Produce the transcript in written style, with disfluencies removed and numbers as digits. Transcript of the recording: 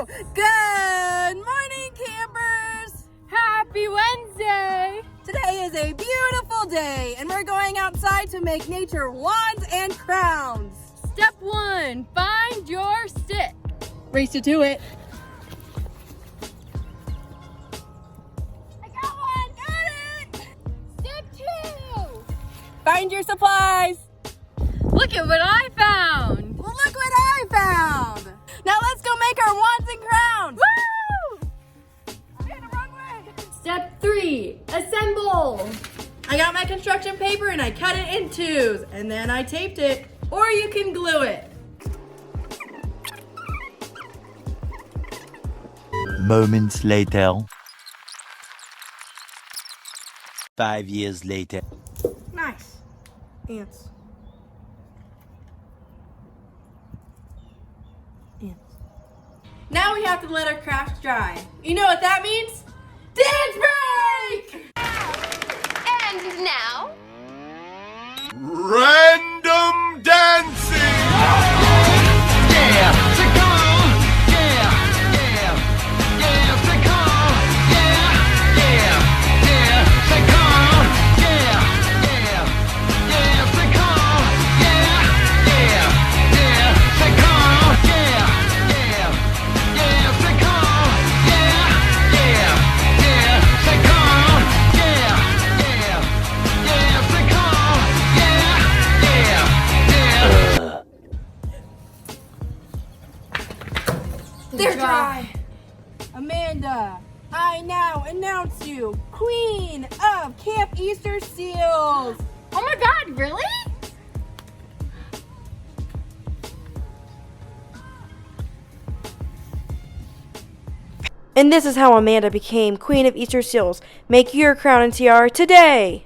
Good morning, campers! Happy Wednesday! Today is a beautiful day, and we're going outside to make nature wands and crowns. Step 1, find your stick. Race to it. I got one! Got it! Step 2, Find your supplies. look at what I found! Well, look what I found. Now let's go make our wands and crowns. Woo! I'm going the wrong way. Step 3, assemble! I got my construction paper and I cut it in twos, and then I taped it, or you can glue it. Moments later. 5 years later. Nice. Ants. Ants. Now we have to let our crafts dry. You know what that means? Dance break! And now, Random dancing! They're dry. Amanda, I now announce you Queen of Camp Easter Seals. Oh my god, really? And this is how Amanda became Queen of Easter Seals. Make your crown and tiara today!